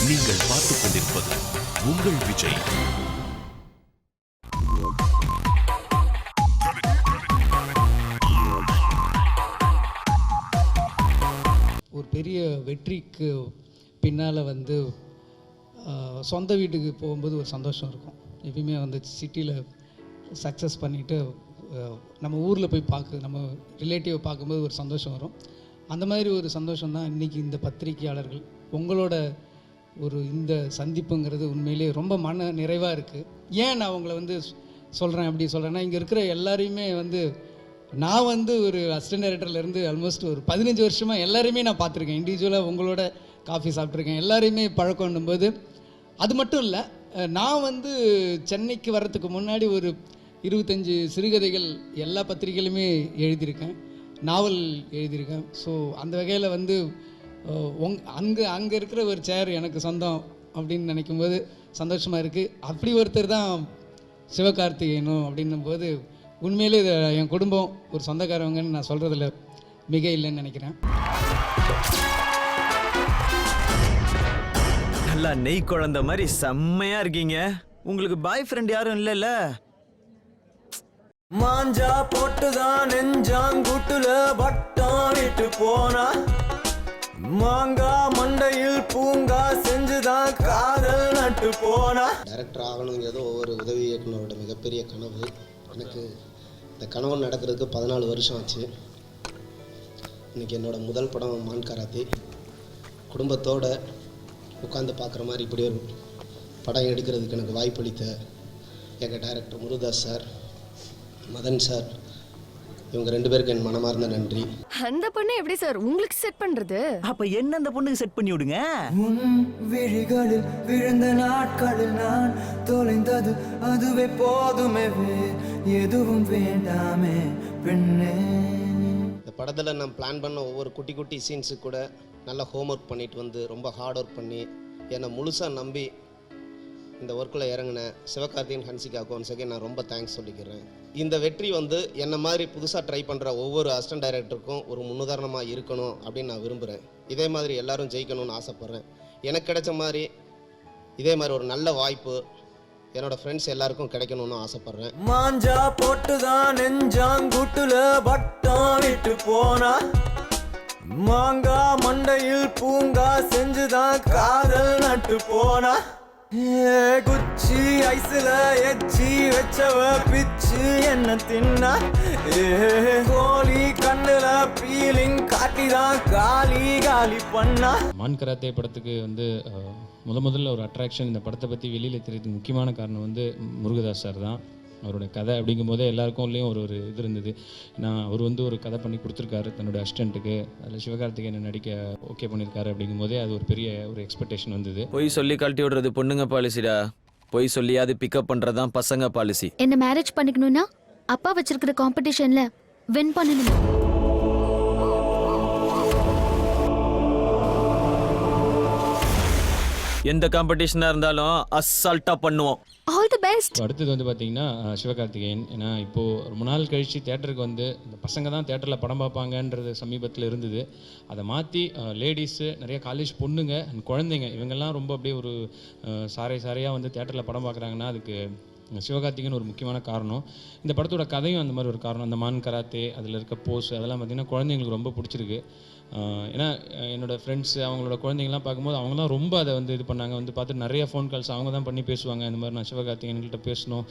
நீங்கள் பார்த்துக் கொண்டிருப்பது உங்கள் விஜய். ஒரு பெரிய வெற்றிக்கு பின்னால் வந்து சொந்த வீட்டுக்கு போகும்போது ஒரு சந்தோஷம் இருக்கும். எப்பயுமே வந்து சிட்டியில் சக்ஸஸ் பண்ணிவிட்டு நம்ம ஊரில் போய் நம்ம ரிலேட்டிவை பார்க்கும்போது ஒரு சந்தோஷம் வரும். அந்த மாதிரி ஒரு சந்தோஷம் தான் இன்றைக்கி இந்த பத்திரிகையாளர்கள் உங்களோட ஒரு இந்த சந்திப்புங்கிறது உண்மையிலே ரொம்ப மன நிறைவாக இருக்குது. ஏன் நான் உங்களை வந்து சொல்கிறேன் அப்படி சொல்கிறேன்னா, இங்கே இருக்கிற எல்லாரையுமே வந்து நான் வந்து ஒரு அசிஸ்டன்ட் டைரக்டர்லேருந்து ஆல்மோஸ்ட் ஒரு 15 வருஷமாக எல்லாரையுமே நான் பார்த்துருக்கேன். இண்டிவிஜுவலாக உங்களோட காஃபி சாப்பிட்ருக்கேன். எல்லாரையுமே பழக்கம்னும்போது அது மட்டும் இல்லை, நான் வந்து சென்னைக்கு வர்றதுக்கு முன்னாடி ஒரு 25 சிறுகதைகள் எல்லா பத்திரிகையிலுமே எழுதியிருக்கேன், நாவல் எழுதியிருக்கேன். ஸோ அந்த வகையில் வந்து அங்கே இருக்கிற ஒரு சேர் எனக்கு சொந்தம் அப்படின்னு நினைக்கும்போது சந்தோஷமாக இருக்குது. அப்படி ஒருத்தர் தான் சிவகார்த்திகேயனும் அப்படின்னும்போது உண்மையிலே என் குடும்பம் ஒரு சொந்தக்காரவங்கன்னு நான் சொல்கிறதுல மிக இல்லைன்னு நினைக்கிறேன். நல்லா நெய் குழந்த மாதிரி செம்மையா இருக்கீங்க. உங்களுக்கு பாய் ஃப்ரெண்ட் யாரும் இல்லைல்ல? மாஞ்சா போட்டுதான் நெஞ்சாங்கூட்டுல வட்டம் விட்டு போனா, மாங்கா மண்டையில் பூங்கா செஞ்சுதான் காதல் நட்டு போனா. டைரக்டர் ஆகணுங்கிறது ஒவ்வொரு உதவி இயக்குனரோட மிகப்பெரிய கனவு. எனக்கு இந்த கனவு நடக்கிறதுக்கு 14 வருஷம் ஆச்சு. இன்றைக்கி என்னோடய முதல் படம் மான் கராத்தே. குடும்பத்தோடு உட்காந்து பார்க்குற மாதிரி இப்படி ஒரு படம் எடுக்கிறதுக்கு எனக்கு வாய்ப்பளித்த எங்கள் director Murugadoss sir, Madan sir, இவங்க 2 பேருக்கு என் மனமார்ந்த நன்றி. அந்த பொண்ணு எப்படி சார் உங்களுக்கு செட் பண்றது? அப்ப என்ன அந்த பொண்ணுக்கு செட் பண்ணி விடுங்க. விழிகளில் விழுந்த நாட்களில் நான் தொலைந்தது அதுவே போதுமே, எதுவும் வேண்டாமே பெண்ணே. இந்த படத்தில் நான் பிளான் பண்ண ஒவ்வொரு குட்டி குட்டி சீன்ஸு கூட நல்லா ஹோம் ஒர்க் பண்ணிட்டு வந்து ரொம்ப ஹார்ட் ஒர்க் பண்ணி என்னை முழுசாக நம்பி இந்த ஒர்க்கில் இறங்கின சிவகார்த்திகேயன், ஹன்சிகாவுக்கு ஒன் செகண்ட் நான் ரொம்ப தேங்க்ஸ் சொல்லிக்கிறேன். இந்த வெற்றி வந்து என்னை மாதிரி புதுசாக ட்ரை பண்ணுற ஒவ்வொரு அசிஸ்டன்ட் டைரக்டருக்கும் ஒரு முன்னுதாரணமாக இருக்கணும் அப்படின்னு நான் விரும்புகிறேன். இதே மாதிரி எல்லாரும் ஜெயிக்கணும்னு ஆசைப்பட்றேன். எனக்கு கிடைச்ச மாதிரி இதே மாதிரி ஒரு நல்ல வாய்ப்பு என்னோட ஃப்ரெண்ட்ஸ் எல்லாருக்கும் கிடைக்கணும்னு ஆசைப்பட்றேன். மாஞ்சா போட்டுதான் நெஞ்சாங்கூட்டுல வட்டம் விட்டு போனா, மாங்கா மண்டையில் பூங்கா செஞ்சுதான் காதல் நட்டு போனா, குச்சி ஐஸ்ல எச்சி வச்சவ பிச்சு என்ன தின்னா, கோழி கண்ணுல பீலிங் காட்டிதான் காலி காலி பண்ணா. மான் கராத்தே படத்துக்கு வந்து முதல்ல ஒரு அட்ராக்ஷன் இந்த படத்தை பற்றி வெளியில் தெரியறதுக்கு முக்கியமான காரணம் வந்து முருகதாஸ் சார் தான். அவரோட கதை அப்படிங்கும் போதே எல்லாருக்கும்லேயும் ஒரு இது இருந்தது. நான் அவர் வந்து ஒரு கதை பண்ணி கொடுத்துருக்காரு தன்னோட அசிஸ்டண்ட்டுக்கு, அதில் சிவகார்த்திகேயன் நடிக்க ஓகே பண்ணியிருக்காரு அப்படிங்கும் போதே அது ஒரு பெரிய ஒரு எக்ஸ்பெக்டேஷன் வந்தது. பொய் சொல்லி கழட்டி விடுறது பொண்ணுங்க பாலிசிடா, பொய் சொல்லியாவது பிக்கப் பண்ணுறதான் பசங்க பாலிசி. என்ன மேரேஜ் பண்ணிக்கணும்னா அப்பா வச்சிருக்கிற காம்படிஷன்ல வின் பண்ணணும். எந்த காம்படிஷனாக இருந்தாலும் அசால்ட்டா பண்ணுவோம். All the best. அடுத்தது வந்து பார்த்தீங்கன்னா சிவகார்த்திகேயன். ஏன்னா இப்போது ரொம்ப நாள் கழித்து தேட்டருக்கு வந்து இந்த பசங்க தான் தேட்டரில் படம் பார்ப்பாங்கன்றது சமீபத்தில் இருந்தது. அதை மாற்றி லேடிஸு, நிறைய காலேஜ் பொண்ணுங்க அண்ட் குழந்தைங்க இவங்கெல்லாம் ரொம்ப அப்படியே ஒரு சாரையாக வந்து தேட்டரில் படம் பார்க்குறாங்கன்னா அதுக்கு சிவகார்த்திகேயன் ஒரு முக்கியமான காரணம். இந்த படத்தோட கதையும் அந்த மாதிரி ஒரு காரணம். அந்த மான் கராத்தே, அதில் இருக்க போஸ், அதெல்லாம் பார்த்திங்கன்னா குழந்தைங்களுக்கு ரொம்ப பிடிச்சிருக்கு. ஏன்னா என்னோடய ஃப்ரெண்ட்ஸு அவங்களோட குழந்தைங்கள்லாம் பார்க்கும்போது அவங்களாம் ரொம்ப அதை வந்து இது பண்ணாங்க. வந்து பார்த்துட்டு நிறைய ஃபோன் கால்ஸ் அவங்க தான் பண்ணி பேசுவாங்க. இந்த மாதிரி நான் சிவகார்த்திகேயன்கிட்ட பேசணும்,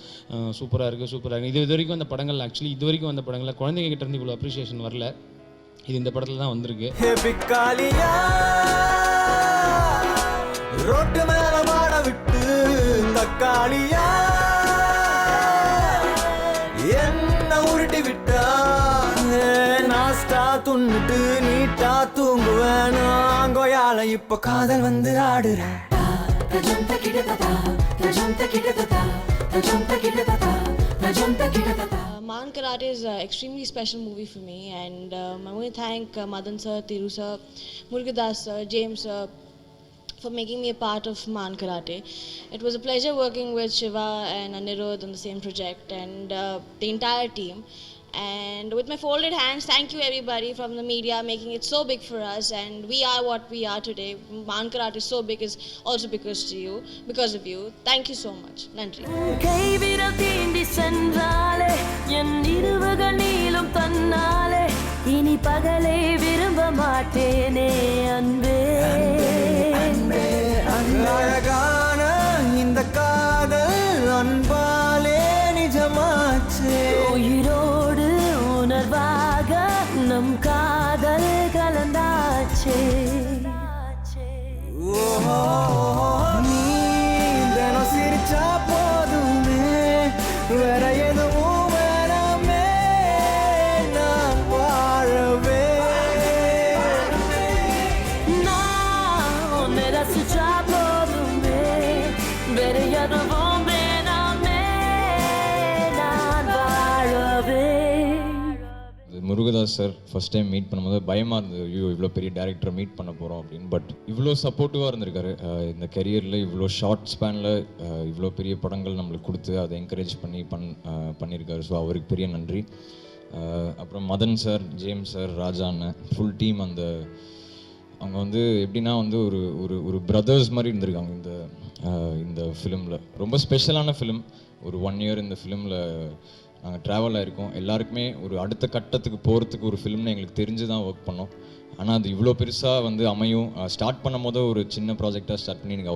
சூப்பராக இருக்குது. இது வரைக்கும் அந்த படங்கள் ஆக்சுவலி இது வரைக்கும் அந்த படங்களில் குழந்தைங்க கிட்ட இருந்து இவ்வளோ அப்ரிஷியேஷன் வரல. இது இந்த படத்தில் தான் வந்திருக்கு. ரோட்டு மேல மாட விட்டு தக்காளியா என்ன உருட்டி விட்டா, நாஸ்டா துண்ணுட்டு நீட்டா தூங்குவேன் கோயால. இப்ப காதல் வந்து ஆடுறேன். Man Karate is an extremely special movie for me, and I want to thank Madan sir, Thiru sir, Murugadas sir, James sir for making me a part of Man Karate. It was a pleasure working with Shiva and Anirudh on the same project, and the entire team. And with my folded hands, thank you everybody from the media making it so big for us, and we are what we are today. Man Karate is so big is also because of you. Thank you so much. Nandri. கைவிரல் தீண்டி சென்றாலே என் இருவகள் நீளும் தன்னாலே இனி பகலை விரும்ப மாட்டேனே அன்பே அன்பே அழகான இந்த காதல் அன்பாலே நிஜமாச்சே உயிரோடு உணர்வாக நம் காதல் கலந்தாச்சே நீ தினம் சிரிச்சா போதுமே வேற எதுவும் வேணாமே நான் வாழவே நான் உன்னை ரசிச்சா போதுமே வேற எதுவும் வேணாமே நான் வாழவே. Murugadoss sir first time meet பண்ணும்போது பயமாக இருந்தது, ஐயோ இவ்வளோ பெரிய டேரக்டரை மீட் பண்ண போகிறோம் அப்படின்னு. பட் இவ்வளோ சப்போர்ட்டிவாக இருந்திருக்காரு இந்த கெரியரில், இவ்வளோ ஷார்ட் ஸ்பேனில் இவ்வளோ பெரிய படங்கள் நம்மளுக்கு கொடுத்து அதை என்கரேஜ் பண்ணியிருக்காரு. ஸோ அவருக்கு பெரிய நன்றி. அப்புறம் மதன் சார், ஜேம்ஸ் சார், ராஜா அண்ணன், ஃபுல் டீம். அவங்க வந்து எப்படின்னா வந்து ஒரு ஒரு ஒரு பிரதர்ஸ் மாதிரி இருந்திருக்காங்க இந்த ஃபிலிமில். ரொம்ப ஸ்பெஷலான ஃபிலிம். ஒரு 1 year இந்த ஃபிலிமில் நாங்கள் ட்ராவல் ஆகிருக்கோம். எல்லாருக்குமே ஒரு அடுத்த கட்டத்துக்கு போகிறதுக்கு ஒரு ஃபிலிம்னு எங்களுக்கு தெரிஞ்சு தான் ஒர்க் பண்ணோம். ஆனால் அது இவ்வளோ பெருசாக வந்து அமையும். ஸ்டார்ட் பண்ணும் போது ஒரு சின்ன ப்ராஜெக்டாக ஸ்டார்ட் பண்ணி எனக்கு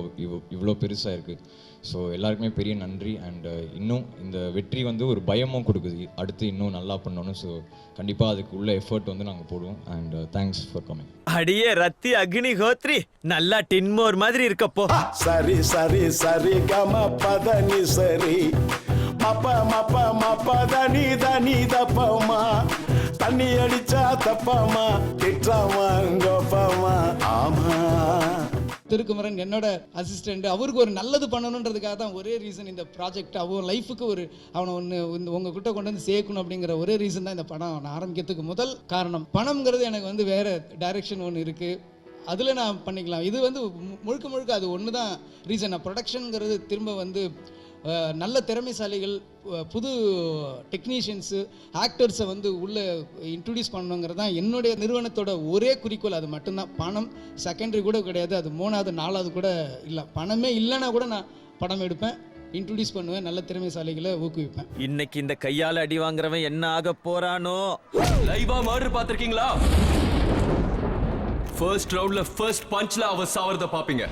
இவ்வளோ பெருசாக இருக்குது. ஸோ எல்லாருக்குமே பெரிய நன்றி. அண்ட் இன்னும் இந்த வெற்றி வந்து ஒரு பயமும் கொடுக்குது, அடுத்து இன்னும் நல்லா பண்ணணும். ஸோ கண்டிப்பாக அதுக்கு உள்ள எஃபர்ட் வந்து நாங்கள் போடுவோம். And thanks for coming. அடியே ரத்தி அக்னி ஹோத்ரி, நல்லா டின்மோர் மாதிரி இருக்கப்போ. சரி சரி சரி கம பதனி சரி மப்ப மப்ப மப்ப தனி தனி தப்பமா தண்ணி அடிச்சா தப்பமா திட்டமா கோப்பமா ஆமா. திருக்குமரன் என்னோட அசிஸ்டண்ட். அவருக்கு ஒரு நல்லது பண்ணணுன்றதுக்காக தான் ஒரே ரீசன் இந்த ப்ராஜெக்ட். அவன் லைஃபுக்கு அவனை உங்ககிட்ட கொண்டு வந்து சேர்க்கணும் அப்படிங்கிற ஒரே ரீசன் தான் இந்த படம் நான் ஆரம்பிக்கிறதுக்கு முதல் காரணம். பணம்ங்கிறது எனக்கு வந்து வேறு டைரெக்ஷன் ஒன்று இருக்குது, அதில் நான் பண்ணிக்கலாம். இது வந்து முழுக்க முழுக்க அது ஒன்று தான் ரீசன். நான் ப்ரொடக்ஷனுங்கிறது திரும்ப வந்து நல்ல திறமைசாலிகள், புது டெக்னீஷியன்ஸு, ஆக்டர்ஸை வந்து உள்ளே இன்ட்ரடியூஸ் பண்ணணுங்கிறது தான் என்னுடைய நிறுவனத்தோட ஒரே குறிக்கோள். அது மட்டும்தான். பணம் செகண்டரி கூட கிடையாது, அது 3வது 4வது கூட இல்லை. பணமே இல்லைன்னா கூட நான் படம் எடுப்பேன், இன்ட்ரடியூஸ் பண்ணுவேன், நல்ல திறமைசாலிகளை ஊக்குவிப்பேன். இன்னைக்கு இந்த கையால் அடி வாங்குறவன் என்ன ஆக போறானோ. லைவா மர்டர் பார்த்திருக்கீங்களா? ஃபர்ஸ்ட் ரவுண்ட்ல ஃபர்ஸ்ட் பஞ்ச்ல அவர் சாவறத பாப்பீங்க.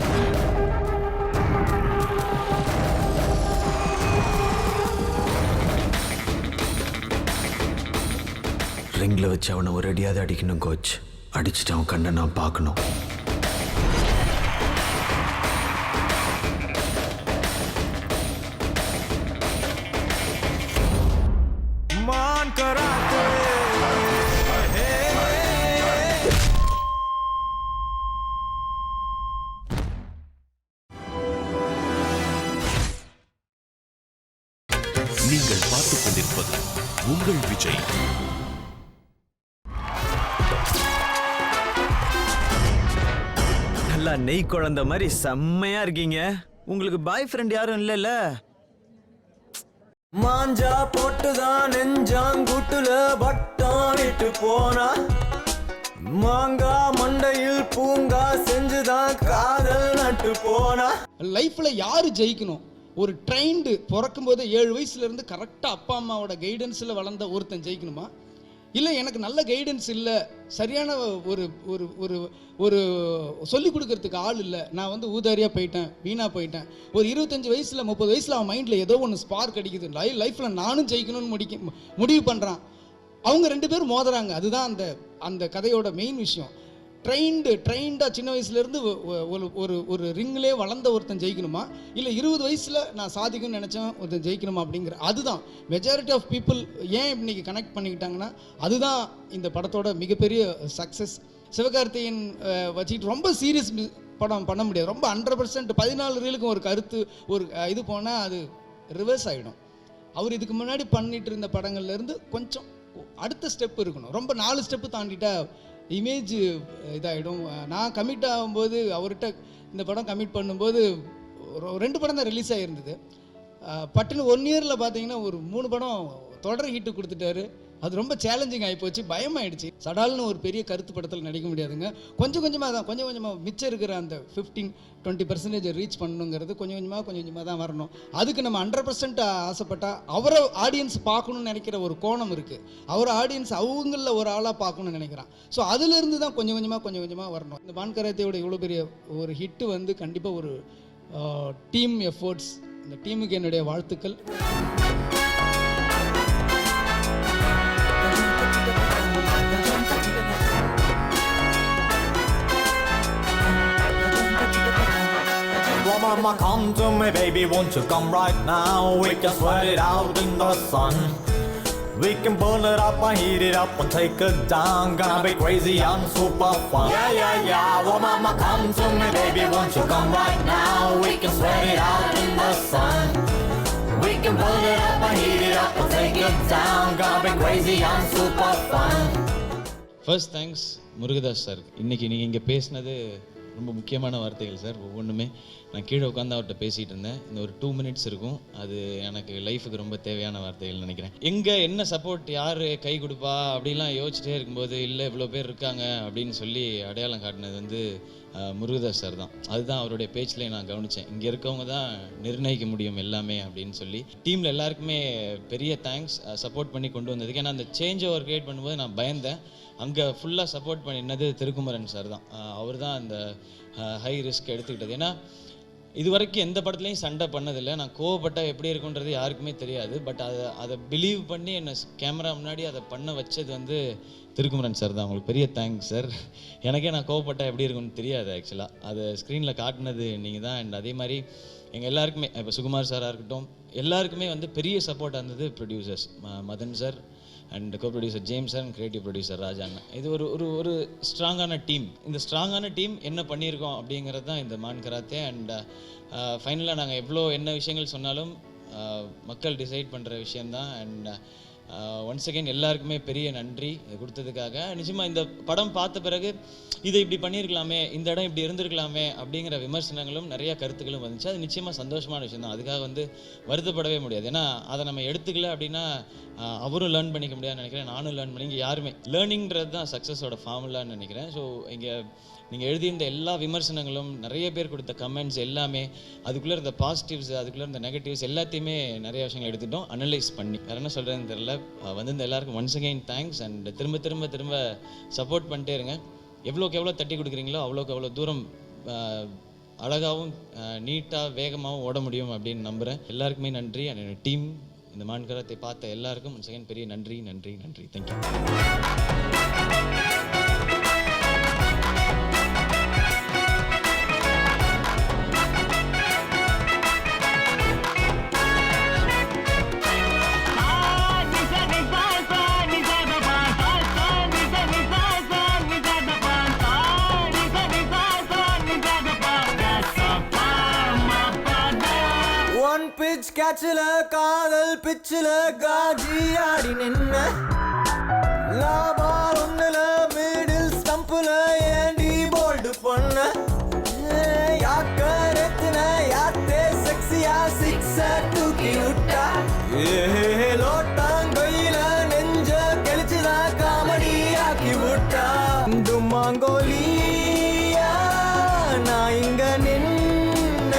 ரிங்ல வச்சு அவனை ஒரு அடியாவது அடிக்கணும் கோச். அடிச்சுட்டு அவன் கண்ணை நான் பார்க்கணும். மான் கராத்தே நீங்கள் பார்த்துக் கொண்டிருப்பது உங்கள் விஜய். நல்லா நெய் குழந்த மாதிரி செம்மையா இருக்கீங்க. உங்களுக்கு பாய் ஃப்ரெண்ட் யாரும் இல்லைல்ல? மாஞ்சா போட்டுதான் நெஞ்சாங்கூட்டுல வட்டம் விட்டு போனா, மாங்கா மண்டையில் பூங்கா செஞ்சுதான் காதல் நட்டு போனா. லைஃப்பில் யார் ஜெயிக்கணும்? ஒரு ட்ரைன்டு பிறக்கும்போது 7 வயசுலேருந்து கரெக்டாக அப்பா அம்மாவோட கைடன்ஸில் வளர்ந்த ஒருத்தன் ஜெயிக்கணுமா? இல்லை எனக்கு நல்ல கைடன்ஸ் இல்லை, சரியான ஒரு ஒரு ஒரு ஒரு சொல்லிக் கொடுக்கறதுக்கு ஆள் இல்லை, நான் வந்து ஊதாரியாக போயிட்டேன், வீணாக போயிட்டேன். ஒரு 25 வயசில் 30 வயசில் அவன் மைண்டில் ஏதோ ஒன்று ஸ்பார்க் அடிக்குது, லைஃப்பில் நானும் ஜெயிக்கணும்னு முடிவு பண்ணுறான். அவங்க 2 பேரும் மோதுறாங்க. அதுதான் அந்த கதையோட மெயின் விஷயம். ட்ரெயின்டாக சின்ன வயசுலேருந்து ஒரு ரிங்லே வளர்ந்த ஒருத்தன் ஜெயிக்கணுமா, இல்லை 20 வயசில் நான் சாதிக்கணும்னு நினச்சேன் ஒருத்தன் ஜெயிக்கணுமா அப்படிங்கிற அதுதான் மெஜாரிட்டி ஆஃப் பீப்புள் ஏன் இன்னைக்கு கனெக்ட் பண்ணிக்கிட்டாங்கன்னா அதுதான் இந்த படத்தோட மிகப்பெரிய சக்ஸஸ். சிவகார்த்திகேயன் வச்சுக்கிட்டு ரொம்ப சீரியஸ் படம் பண்ண முடியாது. ரொம்ப 100% 14 ரீலுக்கும் ஒரு கருத்து ஒரு இது போனால் அது ரிவர்ஸ் ஆகிடும். அவர் இதுக்கு முன்னாடி பண்ணிட்டு இருந்த படங்கள்லேருந்து கொஞ்சம் அடுத்த ஸ்டெப் இருக்கணும். ரொம்ப 4 ஸ்டெப்பு தாண்டிட்டா இமேஜ் இதாகிடும். நான் கமிட் ஆகும்போது அவர்கிட்ட இந்த படம் கமிட் பண்ணும்போது 2 படம் தான் ரிலீஸ் ஆகிருந்தது. பட்டுன்னு 1 இயரில் பார்த்தீங்கன்னா ஒரு 3 படம் தொடர் ஹிட்டு கொடுத்துட்டாரு. அது ரொம்ப சேலஞ்சிங் ஆகிப்போச்சு, பயமாயிடுச்சு. சடால்னு ஒரு பெரிய கருத்து படத்தில் நடிக்க முடியாதுங்க. கொஞ்சம் கொஞ்சமாக மிச்சம் இருக்கிற அந்த 15-20% ரீச் பண்ணணுங்கிறது கொஞ்சம் கொஞ்சமாக தான் வரணும். அதுக்கு நம்ம 100% ஆசைப்பட்டால் அவரை ஆடியன்ஸ் பார்க்கணுன்னு நினைக்கிற ஒரு கோணம் இருக்குது. அவரை ஆடியன்ஸ் அவங்களில் ஒரு ஆளாக பார்க்கணுன்னு நினைக்கிறான். ஸோ அதிலிருந்து தான் கொஞ்சம் கொஞ்சமாக வரணும். இந்த மான் கராத்தேயோட இவ்வளோ பெரிய ஒரு ஹிட்டு வந்து கண்டிப்பாக ஒரு டீம் எஃபோர்ட்ஸ். இந்த டீமுக்கு என்னுடைய வாழ்த்துக்கள். Mama, come to me, baby, won't you come right now? We can sweat it out in the sun. We can burn it up and heat it up and take it down. Gonna be crazy and super fun. Yeah. Oh, mama, come to me, baby, won't you come right now? We can sweat it out in the sun. We can burn it up and heat it up and take it down. Gonna be crazy and super fun. First thanks Murugadoss sir. இன்றைக்கி நீங்கள் இங்கே பேசினது ரொம்ப முக்கியமான வார்த்தைகள் sir. ஒவ்வொன்றுமே நான் கீழே உட்காந்து அவர்கிட்ட பேசிகிட்டு இருந்தேன். இந்த ஒரு 2 minutes இருக்கும், அது எனக்கு லைஃபுக்கு ரொம்ப தேவையான வார்த்தைகள் நினைக்கிறேன். எங்கே என்ன சப்போர்ட் யார் கை கொடுப்பா அப்படிலாம் யோசிச்சிட்டே இருக்கும்போது இல்லை இவ்வளோ பேர் இருக்காங்க அப்படின்னு சொல்லி அடையாளம் காட்டினது வந்து முருகதாஸ் சார் தான். அதுதான் அவருடைய பேச்சிலே நான் கவனித்தேன். இங்கே இருக்கவங்க தான் நிர்ணயிக்க முடியும் எல்லாமே அப்படின்னு சொல்லி. டீமில் எல்லாருக்குமே பெரிய தேங்க்ஸ் சப்போர்ட் பண்ணி கொண்டு வந்ததுக்கு. ஏன்னா அந்த சேஞ்ச் ஓவர் க்ரியேட் பண்ணும்போது நான் பயந்தேன். அங்கே ஃபுல்லாக சப்போர்ட் பண்ணினது திருக்குமரன் சார் தான். அவர் தான் அந்த ஹை ரிஸ்க் எடுத்துக்கிட்டது. ஏன்னா இது வரைக்கும் எந்த படத்துலையும் சண்டை பண்ணதில்லை. நான் கோவப்பட்டால் எப்படி இருக்குன்றது யாருக்குமே தெரியாது. பட் அதை பிலீவ் பண்ணி என்னை கேமரா முன்னாடி அதை பண்ண வச்சது வந்து திருக்குமரன் சார் தான். அவங்களுக்கு பெரிய தேங்க்ஸ் சார். எனக்கே நான் கோவப்பட்டால் எப்படி இருக்குன்னு தெரியாது ஆக்சுவலாக. அதை ஸ்க்ரீனில் காட்டினது நீங்கள் தான். அண்ட் அதே மாதிரி எங்கள் எல்லாருக்குமே இப்போ சுகுமார் சாராக இருக்கட்டும் எல்லாருக்குமே வந்து பெரிய சப்போர்ட்டாக இருந்தது producers Madan sir and co producer James sir and creative producer Raja அண்ணா. இது ஒரு ஸ்ட்ராங்கான டீம். இந்த ஸ்ட்ராங்கான டீம் என்ன பண்ணியிருக்கோம் அப்படிங்கிறது தான் இந்த மான் கராத்தே. அண்ட் ஃபைனலாக நாங்கள் எவ்வளோ என்ன விஷயங்கள் சொன்னாலும் மக்கள் டிசைட் பண்ணுற விஷயந்தான். அண்ட் ஒன்ஸ் அகெயின் எல்லாருக்குமே பெரிய நன்றி கொடுத்ததுக்காக. நிச்சயமாக இந்த படம் பார்த்த பிறகு இதை இப்படி பண்ணியிருக்கலாமே, இந்த இடம் இப்படி இருந்திருக்கலாமே அப்படிங்கிற விமர்சனங்களும் நிறையா கருத்துக்களும் வந்துச்சு. அது நிச்சயமாக சந்தோஷமான விஷயம் தான். அதுக்காக வந்து வருத்தப்படவே முடியாது. ஏன்னா அதை நம்ம எடுத்துக்கல அப்படின்னா அவரும் லேர்ன் பண்ணிக்க முடியாதுன்னு நினைக்கிறேன், நானும் லேர்ன் பண்ணி. இங்கே யாருமே லேர்னிங்கிறது தான் சக்ஸஸோட ஃபார்முலான்னு நினைக்கிறேன். ஸோ இங்கே நீங்கள் எழுதியிருந்த எல்லா விமர்சனங்களும் நிறைய பேர் கொடுத்த கமெண்ட்ஸ் எல்லாமே அதுக்குள்ளே இருந்த பாசிட்டிவ்ஸ் அதுக்குள்ளே இருந்த நெகட்டிவ்ஸ் எல்லாத்தையுமே நிறைய விஷயங்கள் எடுத்துட்டோம் அனலைஸ் பண்ணி. வேறு என்ன சொல்கிறேன்னு தெரியல. வந்திருந்த எல்லாருக்கும் ஒன்ஸ் அகெயின் தேங்க்ஸ். அண்ட் திரும்ப சப்போர்ட் பண்ணிட்டே இருங்க. எவ்வளோக்கு எவ்வளோ தட்டி கொடுக்குறீங்களோ அவ்வளோக்கு அவ்வளோ தூரம் அழகாகவும் நீட்டாக வேகமாகவும் ஓட முடியும் அப்படின்னு நம்புகிறேன். எல்லாருக்குமே நன்றி. அண்ட் டீம் இந்த மான் கராத்தே பார்த்த எல்லாருக்கும் ஒன்ஸ் அகெயின் பெரிய நன்றி. தேங்க்யூ. பிச் கேட்சில் காதல் பிச்சில் காஜி ஆடி நின்ன லாபால் ஒன்னுல மிடில் ஸ்டம்பில் ஏண்டி போல்டு பண்ண யாக்கரத்தின யாத்தே செக்ஸியா சிக்ஸ தூக்கி விட்டா லோட்டாங்கையில நெஞ்ச கெளிச்சுதான் காமெடி ஆக்கி விட்டா. டுமாங்கோலியா நான் இங்க நின்ன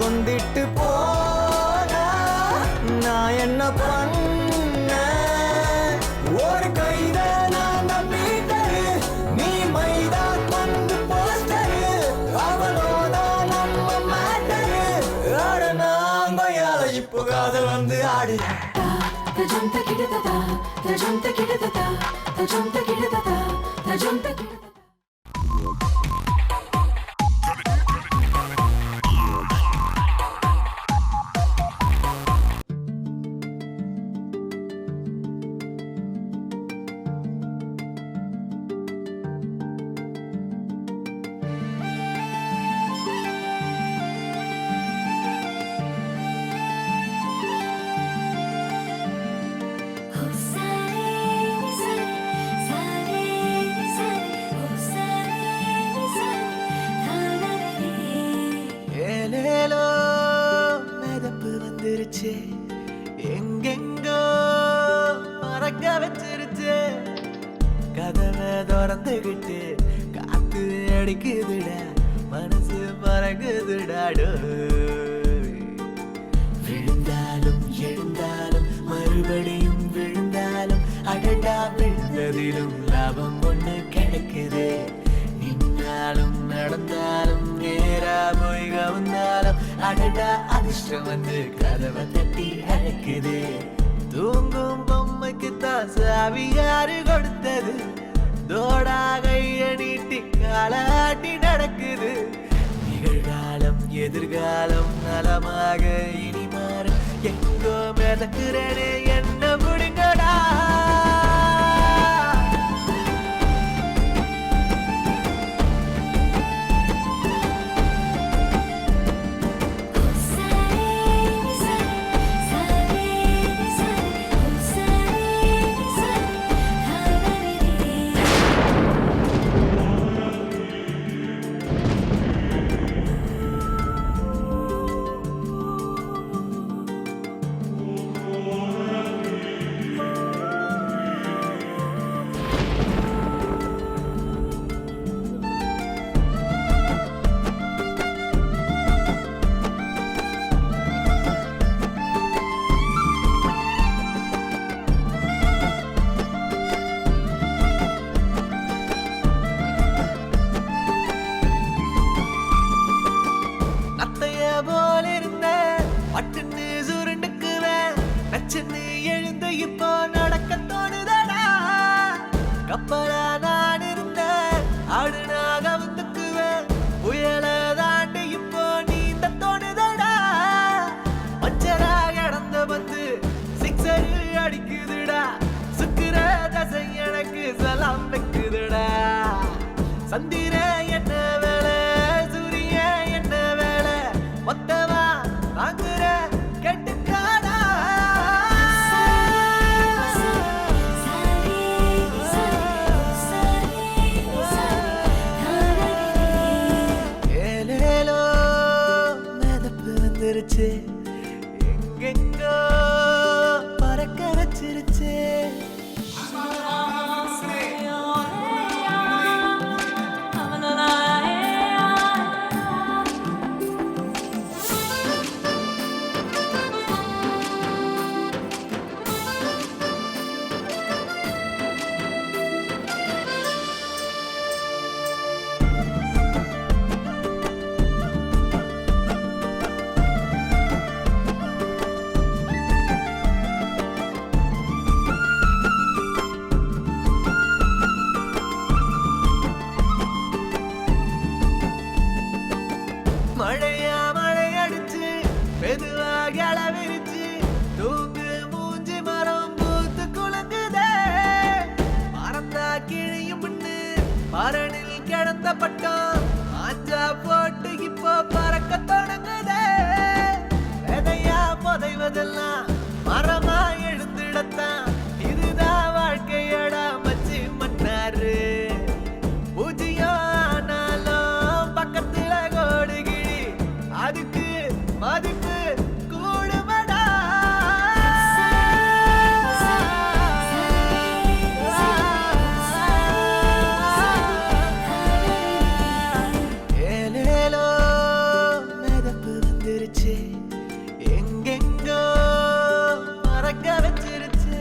கொண்டிட்டு போனா நான் என்ன பண்ண ஒரு கைத நான் மீட்டரு நீ மைதா கொண்டு போஸ்டரு அவனோதான் நம்ம மேட்டரு ஆட நாங்கையால இப்போ காதல் வந்து ஆடி எங்கெங்கோ மறக்க பார்த்துக்கிட்டு காத்து அடிக்குதுடா மனசு பறக்குதுடாடோ விழுந்தாலும் எழுந்தாலும் மறுபடியும் விழுந்தாலும் அடடா விழுந்ததிலும் லாபம் ஒண்ணு கிடைக்குது நின்னாலும் நடந்தாலும் நேரா போய் கவர்ந்தாலும் அடடா அதிர்ஷ்டம் வந்து கதவை தட்டி அழைக்குது தூங்கும் பொம்மைக்கு தான் சாவி யாரு கொடுத்தது தோடா கைய நீட்டி காலாட்டி நடக்குது நிகழ்காலம் எதிர்காலம் நலமாக இனி மாறும் எங்கோ மிதக்குறேனே என்ன முடிங்கடா எழுந்து இப்போ நடக்க தோணுதடா கப்பலா நான் இருந்த ஆடுனாக வந்துக்குவேன் புயல தாண்டி இப்போ நீந்த தோணுதடா மச்சரா கடந்த வந்து சிக்ஸர் அடிக்குதுடா சுக்கிர தசை எனக்கு சலாம் வைக்குதுடா சந்திர என்ன வேலை சூரிய என்ன வேலை மொத்தமா வாங்குற கெட்டுக்காடா ஏலேலோ மிதப்பு வந்துருச்சு எங்கெங்கோ பறக்க வச்சிருச்சு மழையா மழை அடிச்சு மெதுவா கிளவிருச்சு தூங்கு மூஞ்சி மரம் பூத்து குலுங்குதே மரந்தா கிழியும் முன்னு பரணில் கிடந்த பட்டம் ஆஞ்சா போட்டு இப்போ பறக்க தொடங்குதே எதையா புதைவதெல்லாம் மரமா எழுந்திடத்தான் இதுதான் வாழ்க்கையடா மச்சி மன்னாரு பூஜ்யம் ஆனாலும் பக்கத்துல கோடுகிழி அதுக்கு மதிப்பு கூடுமடா ஏலேலோ மிதப்பு வந்துருச்சு எங்கெங்கோ மறக்க வச்சிருச்சு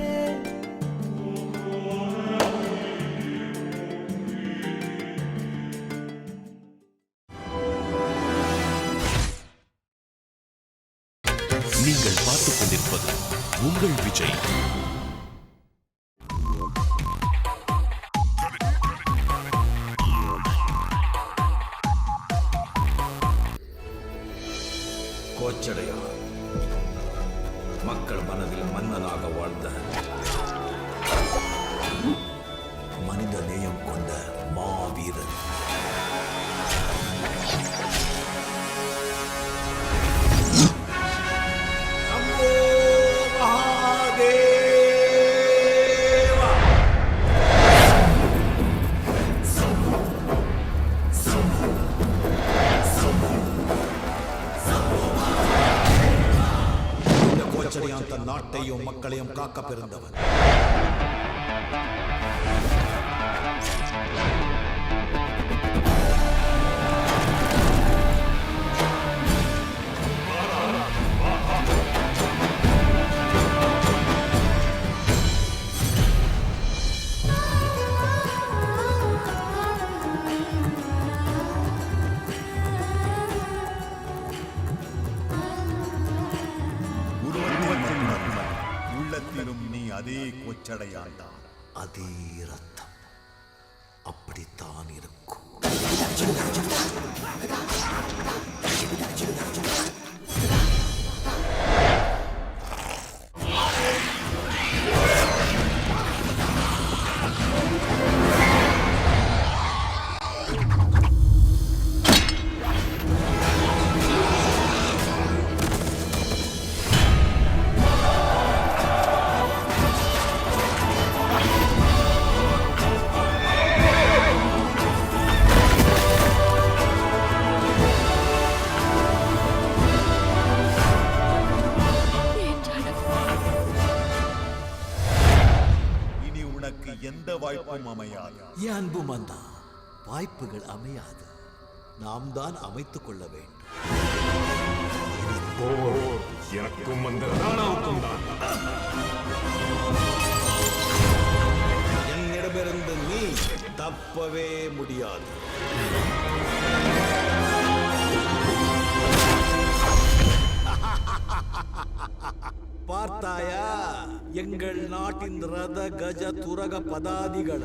நீங்கள் பார்த்துக் கொண்டிருப்பது உங்கள் விஜய். கோச்சடையா மக்கள் மனதில் மன்னனாக வாழ்ந்த மனித நேயம் கொண்ட மாவீரன். தன் நாட்டையும் மக்களையும் காக்க பிறந்தவன். கொச்சடையாண்டா அதே ரத்தம் அப்படித்தான் இருக்கும். இனி உனக்கு எந்த வாய்ப்பும் அமையாது. என் அன்பு மந்தா, வாய்ப்புகள் அமையாது, நாம் தான் அமைத்துக் கொள்ள வேண்டும். எனக்கும் அந்த ராணாவுக்கும் தான். என்னிடமிருந்து நீ தப்பவே முடியாது. பார்த்தாயா எங்கள் நாட்டின் ரத கஜ துரக பதாதிகள்?